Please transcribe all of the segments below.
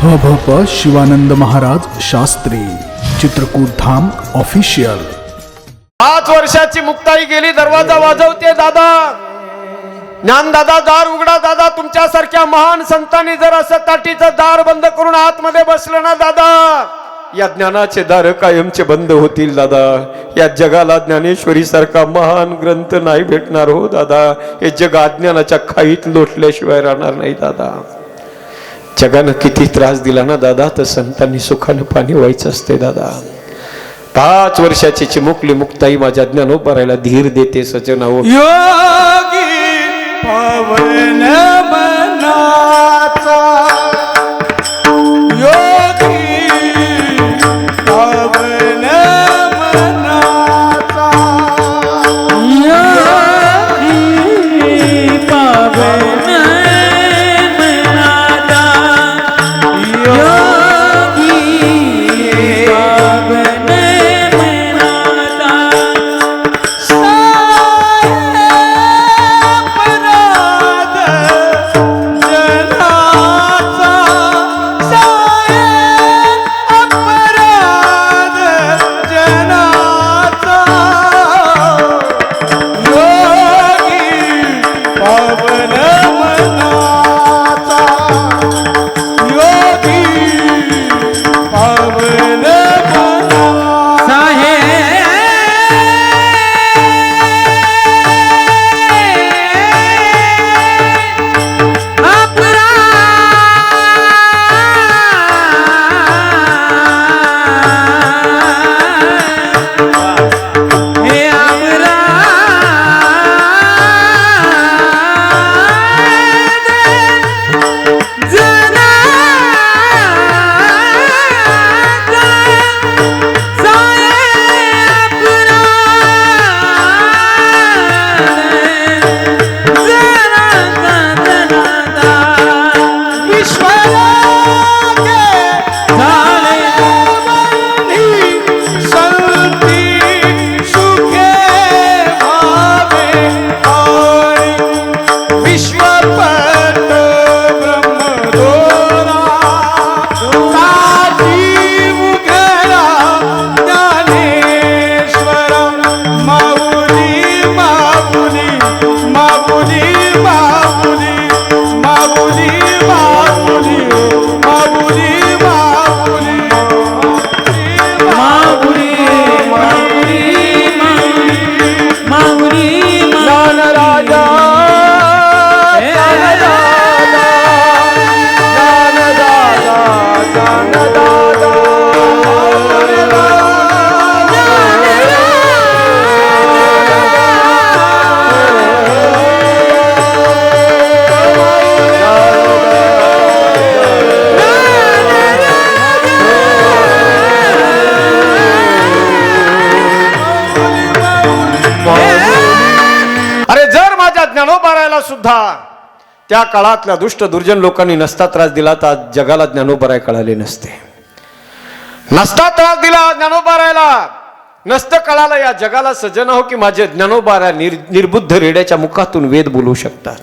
हभप शिवानंद महाराज शास्त्री चित्रकूट धाम official. 5 वर्षाची मुक्ताई गेली, दरवाजा वाजवते दादा, ज्ञान दादा दार उघडा दादा। तुमच्यासारख्या महान संतांनी जर असं ताटीचं दार बंद करून आतमध्ये बसलं ना दादा, या ज्ञानाचे दार कायमचे बंद होतील दादा। या जगाला ज्ञानेश्वरी सारखा महान ग्रंथ नाही भेटणार हो दादा। हे जग अज्ञानाच्या खाईत लोटल्याशिवाय राहणार नाही दादा। जगानं किती त्रास दिला ना दादा, तर संतांनी सुखानं पाणी व्हायचं असते दादा। 5 वर्षाची चिमुकली मुक्ताई माझ्या ज्ञानोबारायला धीर देते सजनाओ। योगी पवन मनाचा, योगी पवन मनाचा, योगी पवन मनाचा, योगी पवन सुद्धा त्या काळातल्या दुष्ट दुर्जन लोकांनी नसता त्रास दिला तर जगाला ज्ञानोबाराय कळाले नसते। नसता त्रास दिला ज्ञानोबारायला, नसतं कळालं या जगाला सजन हो की माझे ज्ञानोबाराय निर्बुद्ध रेड्याच्या मुखातून वेद बोलू शकतात,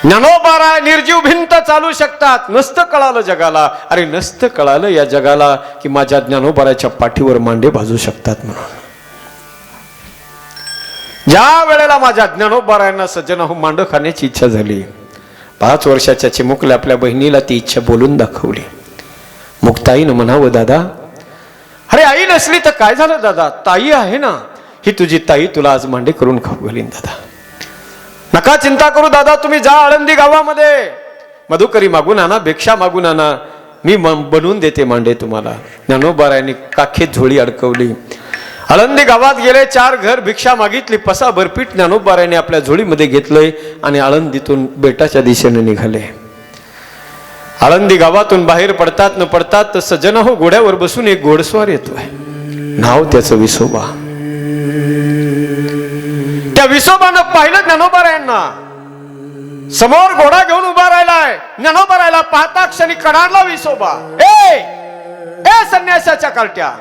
ज्ञानोबाराय निर्जीव भिंत चालू शकतात। नसतं कळालं जगाला, अरे नसतं कळालं या जगाला की माझ्या ज्ञानोबारायच्या पाठीवर मांडे भाजू शकतात म्हणून। ज्या वेळेला माझ्या ज्ञानोबारायांना सज्जन हो मांड खाण्याची इच्छा झाली, 5 वर्षाच्या चिमुकल्या आपल्या बहिणीला ती इच्छा बोलून दाखवली। मुक्ताईनं म्हणावं दादा, अरे आई नसली तर काय झालं दादा, ताई आहे ना, ही तुझी ताई तुला आज मांडे करून खाऊ घालीन दादा। नका चिंता करू दादा, तुम्ही जा आळंदी गावामध्ये मधुकरी मागून आणा, भिक्षा मागून आणा, मी बनवून देते मांडे तुम्हाला। ज्ञानोबारायांनी काखेत झोळी अडकवली, आळंदी गावात गेले, 4 घर भिक्षा मागितली, पसा बरपीट ज्ञानोबारायांनी आपल्या झोळीमध्ये घेतलंय आणि आळंदीतून बेटाच्या दिशेने निघाले। आळंदी गावातून बाहेर पडतात न पडतात तर सज्जन हो घोड्यावर बसून एक घोडस्वार येतोय, नाव त्याचं विसोबा। त्या विसोबानं पाहिलं ज्ञानोबारायांना, समोर घोडा घेऊन उभा राहिलाय, ज्ञानोबा राहिला, पाहता क्षणी कडाडला विसोबा, ए संन्यासाच्या कार्ट्या,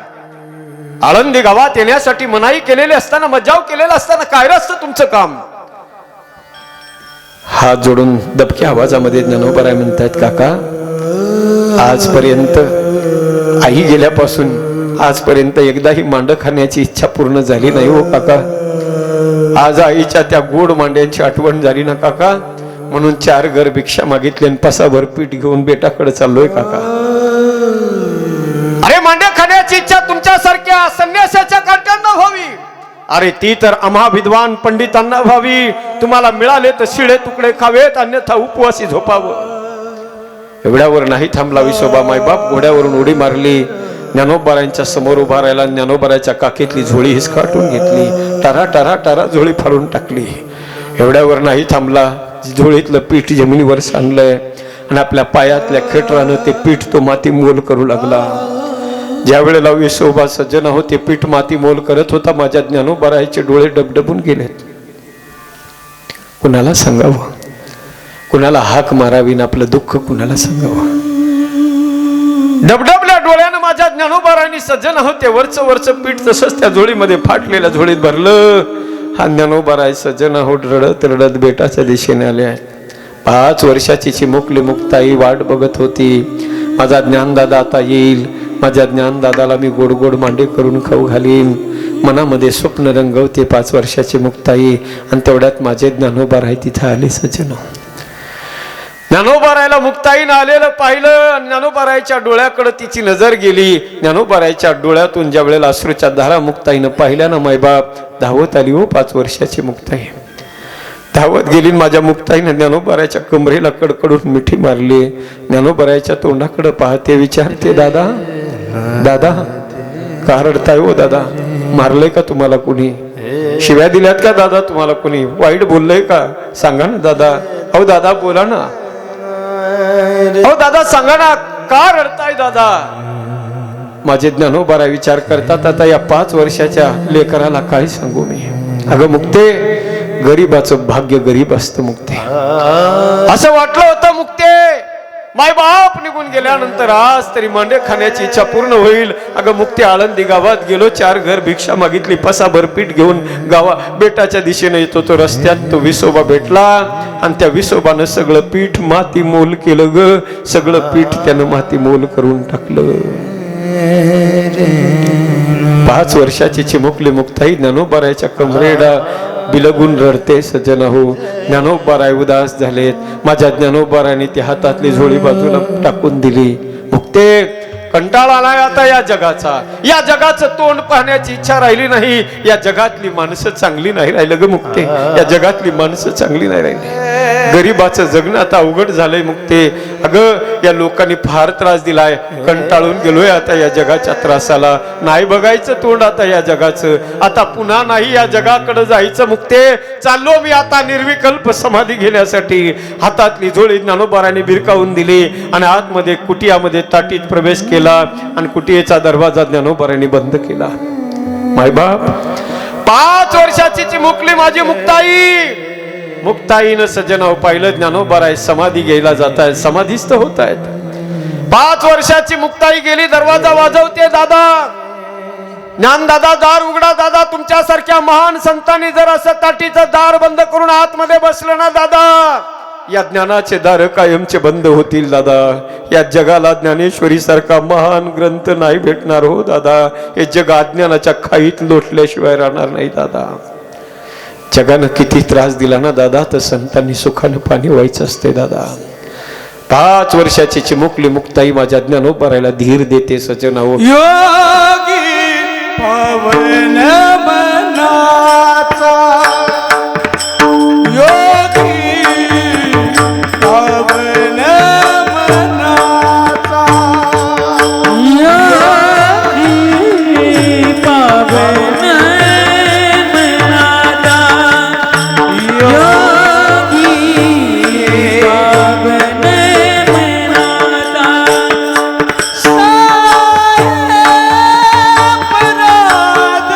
आळंदी गावात येण्यासाठी मनाई केलेली असताना, मज्जाव केलेला असताना काय असतं तुमचं काम? हात जोडून दबक्या आवाजामध्ये ज्ञानोबा म्हणतात, काका आजपर्यंत आई गेल्यापासून आजपर्यंत एकदाही मांड खाण्याची इच्छा पूर्ण झाली नाही हो काका. आज आईच्या त्या गोड मांड्यांची आठवण झाली ना काका, म्हणून 4 घर भिक्षा मागितली आणि पसाभर पीठ घेऊन बेटाकडे चाललोय काका. अरे मांड्या खाण्याची इच्छा तुमच्यासारख्या संन्यासाच्या काट्यांना व्हावी, अरे ती तर आम्हा विद्वान पंडितांना व्हावी. तुम्हाला मिळाले तर शिळे तुकडे खावेत, अन्यथा उपवासी झोपावं. एवढ्यावर नाही थांबला विसोबा. मायबाप घोड्यावरून उडी मारली, ज्ञानोबारांच्या समोर उभा राहिला. ज्ञानोबाराच्या काकीतली झोळी हिसकाटून घेतली, टारा टारा टारा झोळी फाडून टाकली. एवढ्यावर नाही थांबला, झोळीतलं पीठ जमिनीवर सांडलंय आणि आपल्या पायातल्या खेटरानं ते पीठ तो माती मोल करू लागला. ज्या वेळेला विसोबा सज्जन हो ते पीठ माती मोल करत होता, माझ्या ज्ञानोबाराचे डोळे डबडबून गेलेत. कुणाला सांगावं, कुणाला हाक मारावी ना आपलं दुःख कुणाला सांगावं. डबडबल्या डोळ्यानं माझ्या ज्ञानोबारांनी सज्जन हो ते वरचं पीठ तसंच त्या झोळीमध्ये फाटलेल्या झोळीत भरलं. हा ज्ञानोबाराय सज्जन हो रडत रडत बेटाच्या दिशेने आले आहेत. 5 वर्षाची चिमुकली मुक्ताई वाट बघत होती. माझा ज्ञानदादा आता येईल, माझ्या ज्ञानदादाला मी गोड गोड मांडे करून खाऊ घालीन. मनामध्ये स्वप्न रंगवते 5 वर्षाची मुक्ताई. आणि तेवढ्यात माझे ज्ञानोबाराय तिथे आले सज्जन. ज्ञानोबारायला मुक्ताईनं आलेलं पाहिलं. ज्ञानोबारायच्या डोळ्याकडे तिची नजर गेली. ज्ञानोबारायच्या डोळ्यातून ज्या वेळेला अश्रूच्या धारा मुक्ताईनं पाहिल्यानं मायबाप धावत आली हो 5 वर्षाची मुक्ताई. धावत गेली. माझ्या मुक्ताईनं ज्ञानोबारायच्या कमरेला कडकडून मिठी मारली. ज्ञानोबारायच्या तोंडाकडे पाहते, विचारते, दादा दादा का रडताय हो दादा? मारलंय का तुम्हाला कुणी? शिव्या दिल्यात का दादा तुम्हाला कुणी? वाईट बोललंय का? सांगा ना दादा. अहो दादा बोला ना, अहो दादा सांगा ना, का रडताय दादा? माझे ज्ञानोबाराय विचार करतात, आता या 5 वर्षाच्या लेकराला काय सांगू मी? अगं मुक्ते, गरीबाचं भाग्य गरीब असतं मुक्ते. असं वाटलं होतं मुक्ते, माय बाप निघून गेल्यानंतर आज तरी मांडे खाण्याची इच्छा पूर्ण होईल. अगं मुक्ती आळंदी गावात गेलो, 4 घर भिक्षा मागितली, पसाभर पीठ घेऊन बेटाच्या दिशेने येतो. तो रस्त्यात तो विसोबा भेटला आणि त्या विसोबानं सगळं पीठ माती मोल केलं ग. सगळं पीठ त्यानं माती मोल करून टाकलं. 5 वर्षाची चिमुकली मुक्ताई ज्ञानोबारायच्या कमरेला बिलगून रडते सज्जन हो. ज्ञानोबाराय उदास झालेत. माझ्या ज्ञानोबारायने ती हातातली झोळी बाजूला टाकून दिली. मुक्ते, कंटाळा आलाय आता या जगाचा. या जगाचं तोंड पाहण्याची इच्छा राहिली नाही. या जगातली माणसं चांगली नाही राहिलं ग मुक्ते. या जगातली माणसं चांगली नाही राहिली. गरीबाचं जगणं आता अवघड झालंय मुक्ते. अगं या लोकांनी फार त्रास दिलाय. कंटाळून गेलोय आता या जगाच्या त्रासाला. नाही बघायचं तोंड आता या जगाचं. आता पुन्हा नाही या जगाकडे जायचं मुक्ते. चाललो मी आता निर्विकल्प समाधी घेण्यासाठी. हातातली झोळी ज्ञानोबाराने भिरकावून दिली आणि आतमध्ये कुटियामध्ये ताटीत प्रवेश केला आणि कुटियेचा दरवाजा ज्ञानोबाराने बंद केला. मायबाप, 5 वर्षाची चिमुकली माझी मुक्ताई. मुक्ताईनं सज्जन पाहिलं, ज्ञानोबाराय समाधी घ्यायला जात आहेत, समाधीस्थ होत आहेत. 5 वर्षाची मुक्ताई गेली. दरवाजा वाजवते, दादा ज्ञानदादा दार उघडा दादा. तुमच्यासारख्या महान संतांनी जर असं ताटीचं दार बंद करून आतमध्ये बसलं ना दादा, या ज्ञानाचे दार कायमचे बंद होतील दादा. या जगाला ज्ञानेश्वरी सारखा महान ग्रंथ नाही भेटणार हो दादा. हे जग अज्ञानाच्या खाईत लोटल्याशिवाय राहणार नाही दादा. जगानं किती त्रास दिला ना दादा, तर संतांनी सुखानं पाणी व्हायचं असते दादा. 5 वर्षाची चिमुकली मुक्ताई माझ्या ज्ञानोबारायला धीर देते सज्जन हो. योगी पवन मनाचा, योगी पवन मनाचा, योगी पवन मनाचा, योगी पवन मनाचा. सारे अपराध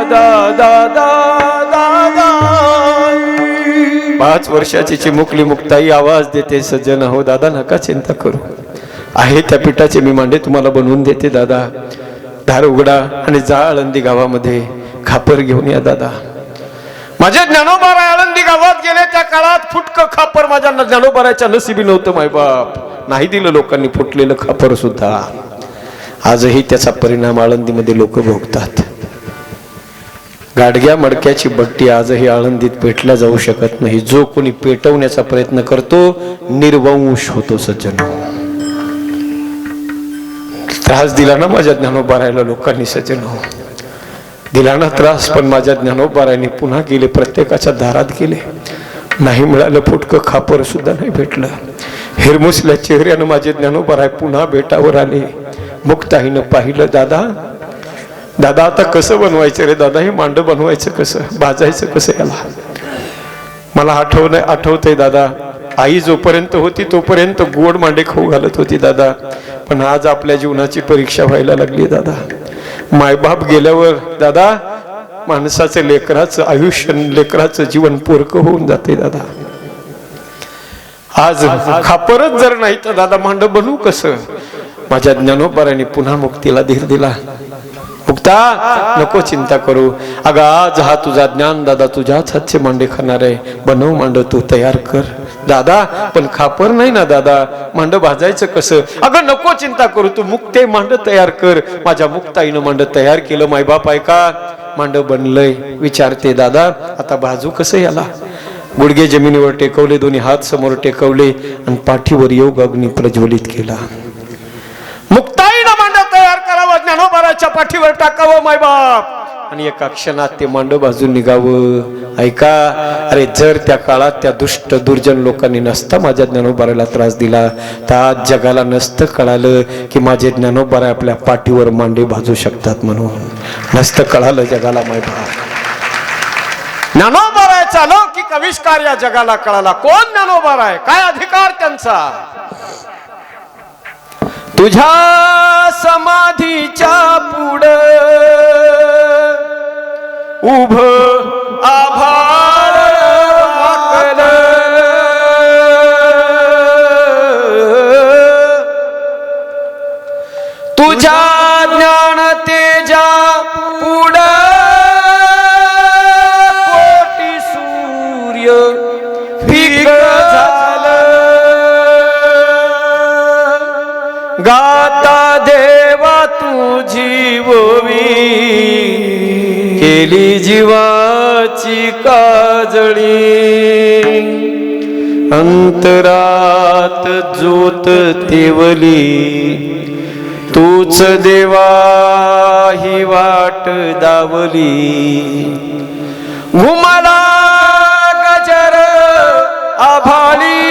दादा दादा 5 वर्षाची चिमुकली मुक्ताई आवाज देते, सज्जन हो दादा नका चिंता करू, आहे त्या पिठाचे मी मांडे तुम्हाला बनवून देते दादा. दार उघडा आणि जा आळंदी गावामध्ये खापर घेऊन या दादा. माझे ज्ञानोबाराय आळंदी गावात गेले त्या काळात फुटकं खापर माझ्या ज्ञानोबारायच्या नशिबी नव्हतं. मायबाप नाही दिलं लोकांनी फुटलेलं खापर सुद्धा. आजही त्याचा परिणाम आळंदीमध्ये लोक भोगतात. गाडग्या मडक्याची बट्टी आजही आळंदीत पेटल्या जाऊ शकत नाही. जो कोणी पेटवण्याचा प्रयत्न करतो निर्वंश होतो. सज्जन त्रास दिला ना माझ्या ज्ञानोबारायला लोकांनी, सज्जन हो दिला ना त्रास, पण माझ्या ज्ञानोबारायने पुन्हा गेले, प्रत्येकाच्या दारात गेले, नाही मिळालं फुटकं खापर सुद्धा नाही भेटलं. हिरमुसल्या चेहऱ्यानं माझे ज्ञानोबाराय पुन्हा बेटावर आले. मुक्ताईनं पाहिलं, दादा दादा आता कसं बनवायचं रे दादा, हे मांड बनवायचं कसं, भाजायचं कसं याला. मला आठवतंय दादा, आई जोपर्यंत होती तोपर्यंत गोड मांडे खाऊ घालत होती दादा, पण आज आपल्या जीवनाची परीक्षा व्हायला लागली दादा. मायबाप गेल्यावर दादा माणसाचं लेकराचं आयुष्य, लेकराचं जीवन पोरकं होऊन जाते दादा. आज खापरच जर नाही तर दादा मांड बनवू कसं. माझ्या ज्ञानोबाराने पुन्हा मुक्तीला धीर दिला. मुक्ता नको चिंता करू, अगं आज हा तुझा ज्ञान दादा तुझ्याच हातचे मांडे खाणार आहे, बनव मांड तू तयार कर. दादा पण खापर नाही ना दादा, मांड भाजायचं कसं. अगं नको चिंता करू, तू मुक्ते मांड तयार कर. माझ्या मुक्ताईनं मांड तयार केलं. मायबाप ऐका, मांड बनलंय. विचारते, दादा आता भाजू कसं याला. गुडघे जमिनीवर टेकवले, दोन्ही हात समोर टेकवले आणि पाठीवर योग अग्नी प्रज्वलित केला. मुक्ताईनं मांड तयार करावं, ज्ञानोबाराच्या पाठीवर टाकावं मायबाप, आणि एका क्षणात ते मांड भाजून निघावं. ऐका, अरे जर त्या काळात त्या दुष्ट दुर्जन लोकांनी नसता माझ्या ज्ञानोबाराला त्रास दिला तर आज जगाला नसतं कळालं की माझे ज्ञानोबारा आपल्या पाठीवर मांडे भाजू शकतात म्हणून. नसतं कळालं जगाला मायबाप. ज्ञानोबारायचा अलौकिक आविष्कार या जगाला कळाला. कोण ज्ञानोबाराय, काय अधिकार त्यांचा. तुझ्या समाधीच्या पुढं उभ आभाळ वाकलं, तुझ्या ज्ञान तेजा पुढं कोटी सूर्य फिक झालं. गाता देवा तुझी ओवी, केली जीवाची काजळी. अंतरात ज्योत तेवली, तूच देवा ही वाट दावली. घुमला गजर आभाळी,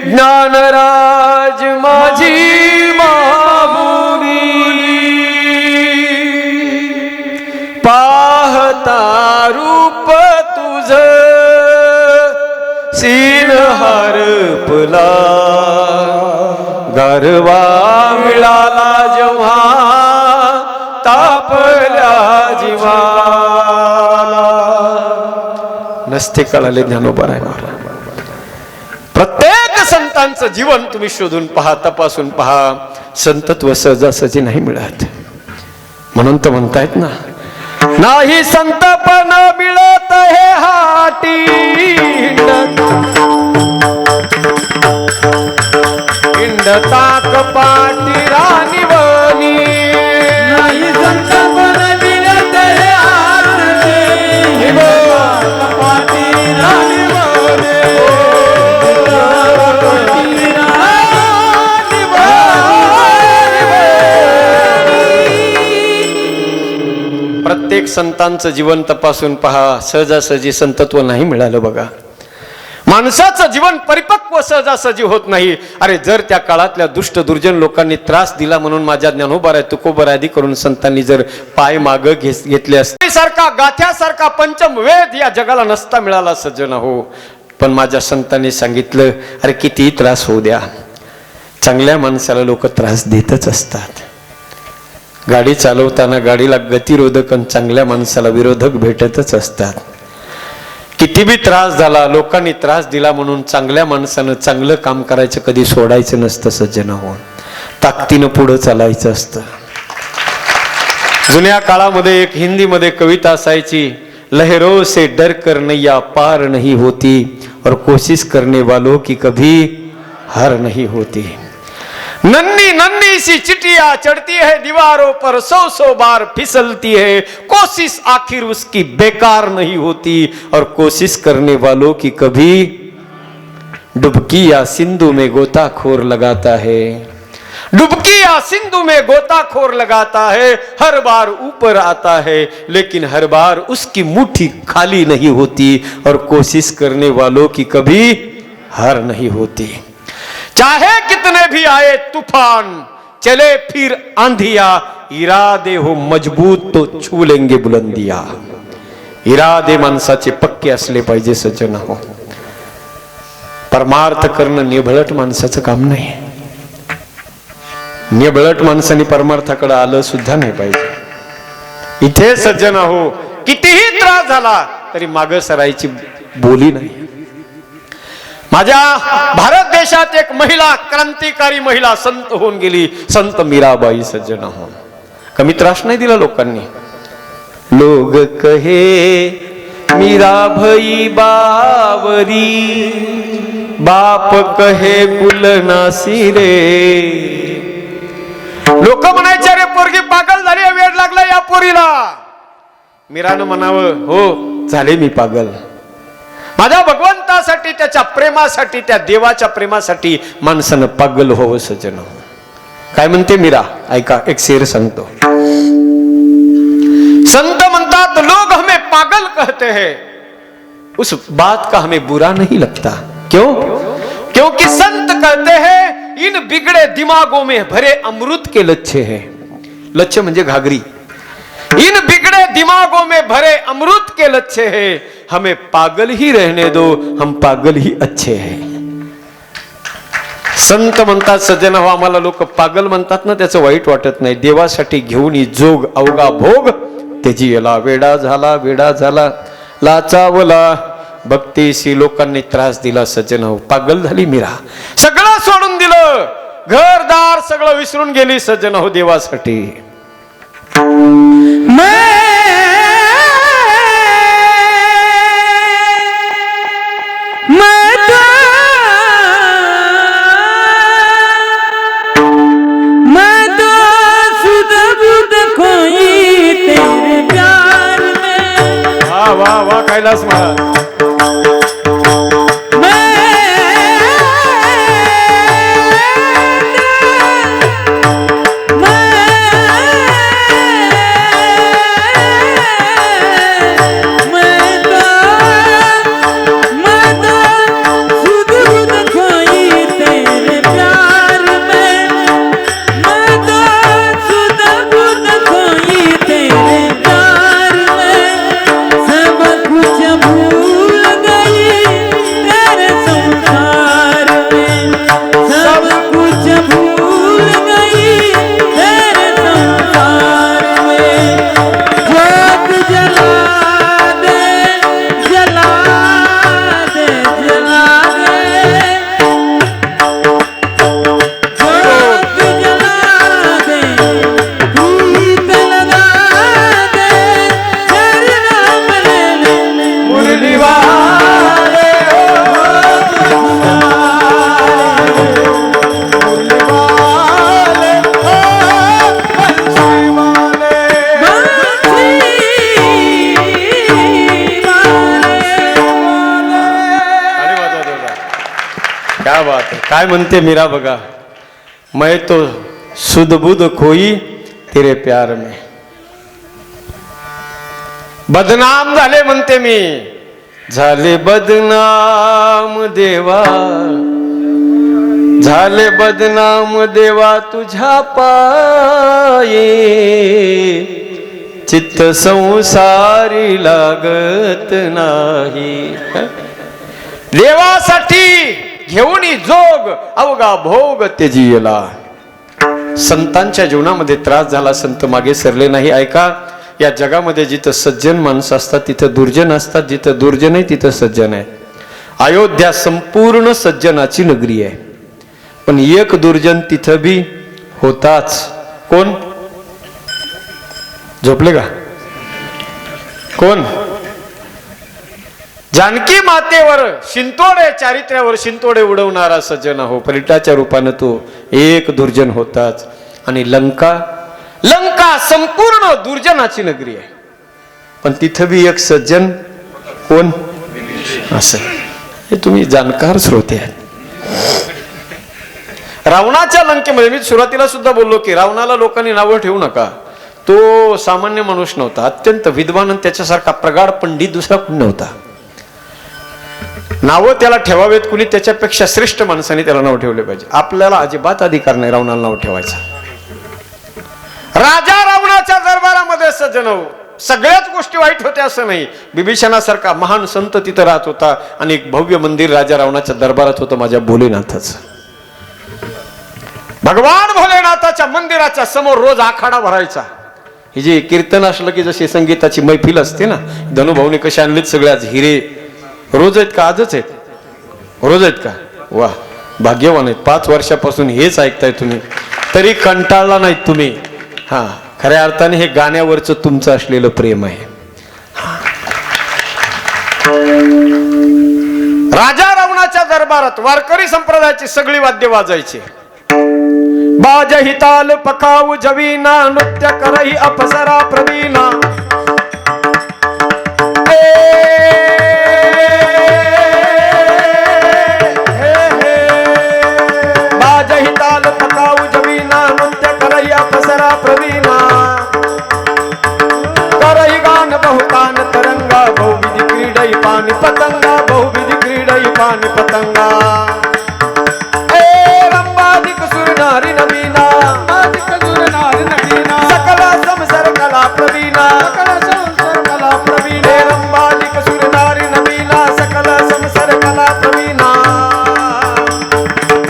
ज्ञानराज माझी माऊली. पाहता रूप तुझ सीन हरपला, गारवा मिळाला जेव्हा तापल्या जीवाला. नसते कळाले ज्ञानोबाराय महाराज. प्रत्येक संतांचं जीवन तुम्ही शोधून पहा, तपासून पहा. संतत्व सहजासहजी नाही मिळत. म्हणून तर म्हणतायत ना, नाही संतपण मिळत हे हाटी. हिंड ताक पाटी राणीवनी, नाही संतपण मिळत हे हाटी. पाटी राणीवनी, प्रत्येक संतांचं जीवन तपासून पहा. सहजासहजी संतत्व नाही मिळालं बघा. माणसाचं जीवन परिपक्व सहजासहजी होत नाही. अरे जर त्या काळातल्या दुष्ट दुर्जन लोकांनी त्रास दिला म्हणून माझ्या ज्ञानोबाराय तुकोबाराय करून संतांनी जर पाय माग घेतले असते, सारखा गाथ्यासारखा पंचम वेद या जगाला नसता मिळाला सज्जन हो. पण माझ्या संतांनी सांगितलं, अरे किती त्रास होऊ द्या, चांगल्या माणसाला लोक त्रास देतच असतात. गाडी चालवताना गाडीला गतिरोधक आणि चांगल्या माणसाला विरोधक भेटतच असतात. किती बी त्रास झाला, लोकांनी त्रास दिला म्हणून चांगल्या माणसानं चांगलं काम करायचं कधी सोडायचं नसतं. सज्जनांनो, ताकदीनं पुढं चालायचं असतं. जुन्या काळामध्ये एक हिंदीमध्ये कविता असायची, लहरों से डर कर नैया पार नहीं होती और कोशिश करने वालों की कभी हार नहीं होती. नन्ही नन्ही सी चिटिया चढ़ती है दीवारों पर, 100 बार फिसलती है, कोशिश आखिर उसकी बेकार नहीं होती और कोशिश करने वालों की कभी डुबकी या सिंधु में गोताखोर लगाता है. डुबकी या सिंधु में गोताखोर लगाता है, हर बार ऊपर आता है लेकिन हर बार उसकी मुट्ठी खाली नहीं होती और कोशिश करने वालों की कभी हार नहीं होती. चाहे कितने भी आए तूफान, चले फिर आंधिया, इरादे हो मजबूत तो छू लेंगे बुलंदिया. इरादे माणसाचे पक्के असले पाहिजे. सज्जन हो, परमार्थ करणं निभळट माणसाचं काम नाही. निभळट माणसाने परमार्थाकडे आलं सुद्धा नाही पाहिजे. इथे सज्जन हो, कितीही त्रास झाला तरी मागे सरायची बोली नाही. माझ्या भारत देशात एक महिला, क्रांतिकारी महिला संत होऊन गेली, संत मीराबाई. सज्जन हो, कमी त्रास नाही दिला लोकांनी. लोग कहे मीरा भई बावरी, बाप कहे कुल नासी रे. लोक म्हणायचे अरे पोरगी पागल झाली, वेड लागला या पोरीला. मीरानं म्हणावं, हो झाले मी पागल. माझ्या भगवंतासाठी, त्याच्या प्रेमासाठी, त्या देवाच्या प्रेमासाठी माणसानं पागल होवं. सज्जन, काय म्हणते मीरा ऐका, एक शेर सांगतो. संत म्हणतात, लोग हमें पागल कहते हैं, उस बात का हमें बुरा नहीं लगता. क्यों? क्योंकि संत कहते हैं इन बिगड़े दिमागों में भरे अमृत के लच्छे हैं. लच्छे म्हणजे घागरी. इन बिगड़े दिमागों में भरे अमृत के लच्छे हैं, हमें पागल ही रहने दो, हम पागल ही अच्छे हैं. संत म्हणतात, सज्जन हो, आम्हाला लोक पागल म्हणतात ना, त्याचं वाईट वाटत नाही. देवासाठी घेऊन जोग अवघा भोग त्याची याला वेडा झाला, वेडा झाला, लाचावला. भक्तीशी लोकांनी त्रास दिला. सज्जन हो, पागल झाली मीरा. सगळं सोडून दिलं, घरदार सगळं विसरून गेली. सज्जन हो, देवासाठी. वाह वाह कैलास महाराज. क्या बात है. काय म्हणते मीरा बघा, मैं तो सुध बुध खोई तेरे प्यार में. बदनाम झाले म्हणते मी, झाले बदनाम देवा, झाले बदनाम देवा तुझ्या पाये. चित्त संसारी लागत नाही. देवासाठी घेऊन जोग अवघा भोग त्याजीला. संतांच्या जीवनामध्ये त्रास झाला, संत मागे सरले नाही. ऐका, या जगामध्ये जिथं सज्जन माणसं असतात तिथं दुर्जन असतात, जिथं दुर्जन आहे तिथं सज्जन आहे. अयोध्या संपूर्ण सज्जनाची नगरी आहे, पण एक दुर्जन तिथं बी होताच. कोण? झोपले का कोण? जानकी मातेवर शिंतोडे चारित्र्यावर शिंतोडे उडवणारा सज्जन हो, परिटाच्या रूपानं तो एक दुर्जन होताच. आणि लंका संपूर्ण दुर्जनाची नगरी आहे, पण तिथं बी एक सज्जन. कोण? असं. हे तुम्ही जाणकार श्रोते आहेत. रावणाच्या लंकेमध्ये मी सुरुवातीला सुद्धा बोललो की रावणाला लोकांनी नावं ठेवू नका. तो सामान्य माणूस नव्हता, अत्यंत विद्वान, त्याच्यासारखा प्रगाढ पंडित दुसरा कोण नव्हता. नावं त्याला ठेवावेत, कुणी त्याच्यापेक्षा श्रेष्ठ माणसाने त्याला नाव ठेवले पाहिजे. आपल्याला अजिबात अधिकार नाही रावणाला नाव ठेवायचा. राजा रावणाच्या दरबारामध्ये सज्जन हो, सगळ्याच गोष्टी वाईट होत्या असं नाही. बिभीषणासारखा महान संत तिथं राहत होता आणि एक भव्य मंदिर राजा रावणाच्या दरबारात होतं माझ्या भोलेनाथाचं. भगवान भोलेनाथाच्या मंदिराच्या समोर रोज आखाडा भरायचा. ही जी कीर्तन असलं की जशी संगीताची मैफिल असते ना, धनुभाऊने कशा आणलीत सगळ्याच हिरे. रोज आहेत का? आजच आहेत? रोज आहेत का? वा, भाग्यवान आहेत. 5 वर्षापासून हेच ऐकताय तुम्ही, तरी कंटाळला नाहीत तुम्ही. हा, खऱ्या अर्थाने हे गाण्यावरचं तुमचं असलेलं प्रेम आहे. राजा रावणाच्या दरबारात वारकरी संप्रदायाची सगळी वाद्य वाजायची. बाजही ताल पखाऊ जवीना, नृत्य करही अप्सरा प्रवीणा. बाजही ताल पखाऊ जवीना, नृत्य करही अप्सरा प्रवीणा. करही गान बहुतान तरंगा, बहुविधि क्रीडई पानी पतंगा, बहुविधि क्रीडई पानी पतंगा. नारी नवीना, सकल संसार कला प्रवीणा, कला प्रवीणे. रंबालिक सुर नारी नवीना, सकल संसार कला प्रवीणा.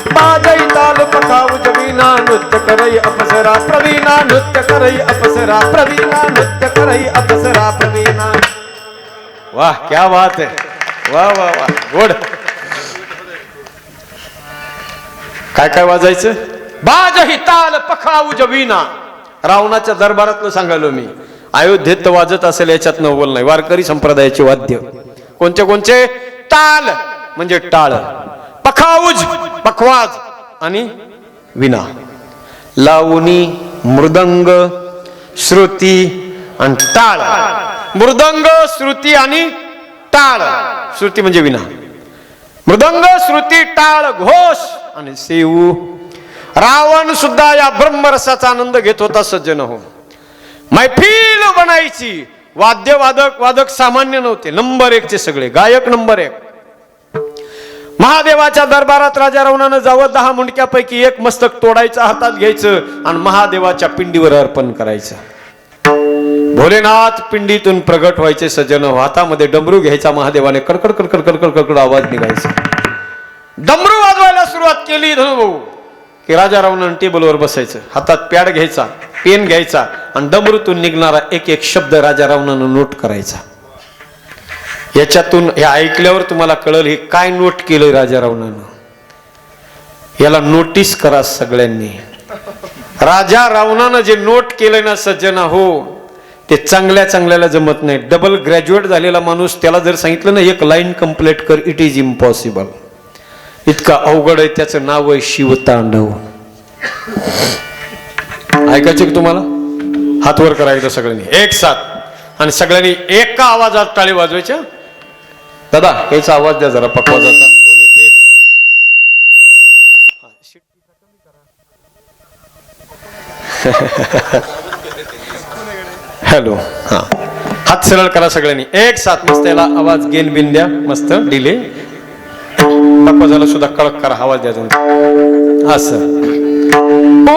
बाजई ताल पखाऊ जवीना, नृत्य करई अप्सरा प्रवीणा, नृत्य करई अप्सरा प्रवीणा, नृत्य करई अप्सरा प्रवीणा. वाह, क्या बात है. वाह वाह वाह, गोड. काय काय वाजायचं? बाजही ताल पखाऊ जवीना. रावणाच्या दरबारातलं सांगालो मी. अयोध्येत वाजत असेल याच्यात नवल नाही. वारकरी संप्रदायाचे वाद्य कोणते कोणते? ताल म्हणजे टाळ, पखाऊज पखवाज आणि विना. लावणी, मृदंग, श्रुती आणि टाळ. मृदंग, श्रुती आणि टाळ. श्रुती म्हणजे विना, मृदंग, श्रुती, टाळ, घोष आणि सेऊ. रावण सुद्धा या ब्रह्मरसाचा आनंद घेत होता सज्जन हो. मैफिल बनायची. वादक सामान्य नव्हते, नंबर 1 चे सगळे गायक, नंबर 1. महादेवाच्या दरबारात राजा रावणानं जावं, 10 मुंडक्यापैकी एक मस्तक तोडायचं, हातात घ्यायचं आणि महादेवाच्या पिंडीवर अर्पण करायचं. भोलेनाथ पिंडीतून प्रगट व्हायचे सज्जन हो. हातामध्ये डमरू घ्यायचा महादेवाने, कडकड कडकड कडकड कडकड आवाज निघायचा. डमरू वाजवायला सुरुवात केली धनुभाऊ की राजा रावणानं टेबलवर बसायचं, हातात पॅड घ्यायचा, पेन घ्यायचा आणि डमरूतून निघणारा एक एक शब्द राजा रावणानं नोट करायचा. याच्यातून हे ऐकल्यावर तुम्हाला कळलं हे काय नोट केलंय राजा रावणानं. याला नोटीस करा सगळ्यांनी. राजा रावणानं जे नोट केलंय ना सज्जना हो, ते चांगल्याला जमत नाही. डबल ग्रॅज्युएट झालेला माणूस त्याला जर सांगितलं ना एक लाईन कंप्लीट कर, इट इज इम्पॉसिबल. इतका अवघड आहे. त्याचं नाव आहे शिवतांडव. ऐकायचं की तुम्हाला? हात वर करायचं सगळ्यांनी एक साथ आणि सगळ्यांनी एका आवाजात टाळी वाजवायच्या. दादा याचा आवाज द्या जरा, पकवाजाचा. दोन्ही बेस. हॅलो, हा, हात सरळ करा सगळ्यांनी एक साथ. मस्त याला आवाज गेन बिन द्या, मस्त डिले. पकवाजाला सुद्धा कडक करा, आवाज द्या असं.